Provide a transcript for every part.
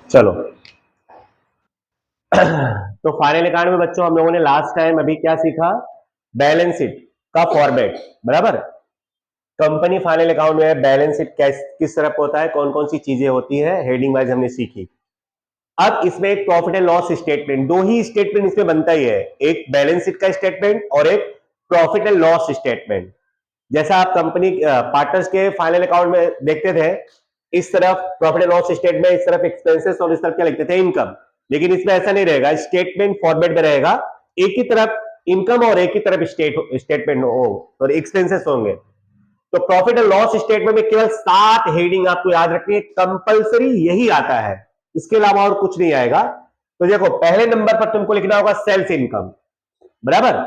चलो तो final account में बच्चों हम लोगों ने लास्ट टाइम अभी क्या सीखा, बैलेंस शीट का फॉर्मेट, बराबर। कंपनी फाइनल अकाउंट में बैलेंस शीट किस तरह होता है, कौन कौन सी चीजें होती है, हेडिंग वाइज हमने सीखी। अब इसमें एक प्रॉफिट एंड लॉस स्टेटमेंट, दो ही स्टेटमेंट इसमें बनता ही है, एक बैलेंस शीट का स्टेटमेंट और एक प्रॉफिट एंड लॉस स्टेटमेंट। जैसा आप कंपनी पार्टनर्स के फाइनल अकाउंट में देखते थे, इस तरफ प्रॉफिट एंड लॉस स्टेटमेंट, इस तरफ एक्सपेंसेस और इस तरफ क्या लिखते थे, इनकम। लेकिन इसमें ऐसा नहीं रहेगा, स्टेटमेंट फॉर्मेट में रहेगा, एक ही तरफ इनकम और एक ही तरफ स्टेटमेंट हो और एक्सपेंसेस होंगे। तो प्रॉफिट एंड लॉस स्टेटमेंट में केवल 7 हेडिंग आपको याद रखनी है, कंपलसरी यही आता है, इसके अलावा और कुछ नहीं आएगा। तो देखो पहले नंबर पर तुमको लिखना होगा सेल्स इनकम, बराबर।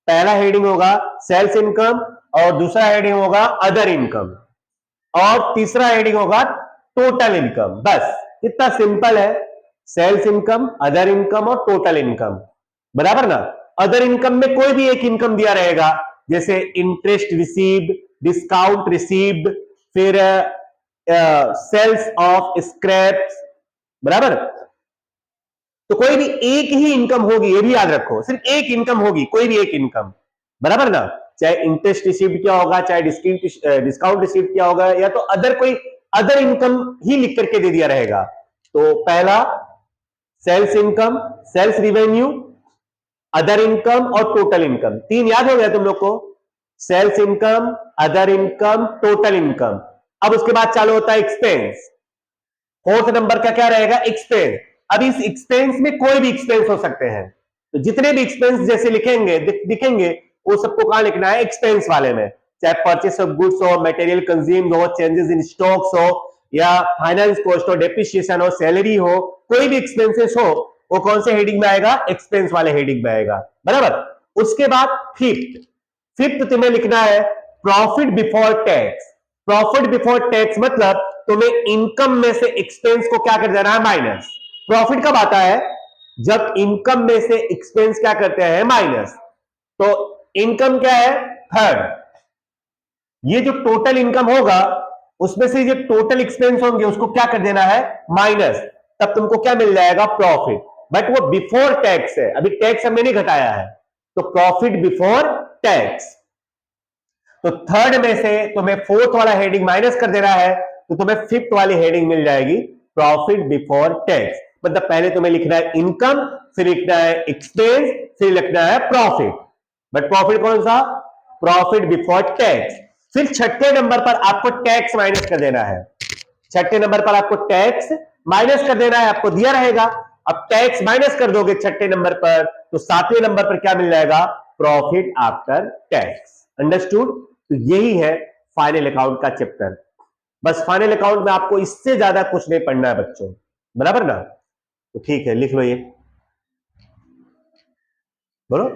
पहला हेडिंग होगा सेल्स इनकम और दूसरा हेडिंग होगा अदर इनकम और तीसरा हेडिंग होगा टोटल इनकम। बस इतना सिंपल है, सेल्स इनकम, अदर इनकम और टोटल इनकम, बराबर ना। अदर इनकम में कोई भी एक इनकम दिया रहेगा, जैसे इंटरेस्ट रिसीव्ड, डिस्काउंट रिसीव्ड, फिर सेल्स ऑफ स्क्रैप्स, बराबर। तो कोई भी एक ही इनकम होगी, ये भी याद रखो, सिर्फ एक इनकम होगी, कोई भी एक इनकम, बराबर ना। चाहे इंटरेस्ट रिसीव्ड क्या होगा, चाहे डिस्काउंट रिसीव्ड क्या होगा, या तो अदर कोई अदर इनकम ही लिख करके दे दिया रहेगा। तो पहला sales income, sales revenue, other income और टोटल इनकम, तीन याद हो गया तुम लोग को, sales income, other income, total income. अब उसके बाद चालू होता है एक्सपेंस, फोर्थ नंबर का क्या रहेगा, एक्सपेंस। अब इस एक्सपेंस में कोई भी एक्सपेंस हो सकते हैं, तो जितने भी एक्सपेंस जैसे लिखेंगे दिखेंगे, वो सबको कहां लिखना है, एक्सपेंस वाले में। चाहे परचेस ऑफ गुड्स हो, मटेरियल कंज्यूम्ड हो, चेंजेस इन स्टॉक्स हो, या फाइनेंस कॉस्ट हो, डेप्रिसिएशन हो, सैलरी हो, कोई भी एक्सपेंसेस हो, वो कौन से हेडिंग में आएगा, एक्सपेंस वाले हेडिंग में आएगा, बराबर। उसके बाद फिफ्थ, फिफ्थ तुम्हें लिखना है profit before tax. Profit before tax मतलब तुम्हें इनकम में से एक्सपेंस को क्या कर देना है, माइनस। प्रॉफिट कब आता है, जब इनकम में से एक्सपेंस क्या करते हैं, माइनस। तो इनकम क्या है, थर्ड। ये जो टोटल इनकम होगा उसमें से जो टोटल एक्सपेंस होंगे उसको क्या कर देना है, माइनस। तब तुमको क्या मिल जाएगा, प्रॉफिट। बट वो बिफोर टैक्स है, अभी टैक्स हमने नहीं घटाया है, तो प्रॉफिट बिफोर टैक्स। तो थर्ड में से तुम्हें फोर्थ वाला हेडिंग माइनस कर देना है, तो तुम्हें फिफ्थ वाली हेडिंग मिल जाएगी प्रॉफिट बिफोर टैक्स। मतलब पहले तुम्हें लिखना है इनकम, फिर लिखना है एक्सपेंस, फिर लिखना है प्रॉफिट। बट प्रॉफिट कौन सा, प्रॉफिट बिफोर टैक्स। फिर छठे नंबर पर आपको टैक्स माइनस कर देना है, छठे नंबर पर आपको टैक्स माइनस कर देना है, आपको दिया रहेगा। अब टैक्स माइनस कर दोगे छठे नंबर पर, तो सातवें नंबर पर क्या मिल जाएगा, प्रॉफिट आफ्टर टैक्स। अंडरस्टूड। तो यही है फाइनल अकाउंट का चैप्टर। बस फाइनल अकाउंट में आपको इससे ज्यादा कुछ नहीं पढ़ना है बच्चों, बराबर ना। तो ठीक है, लिख लो ये, बोलो।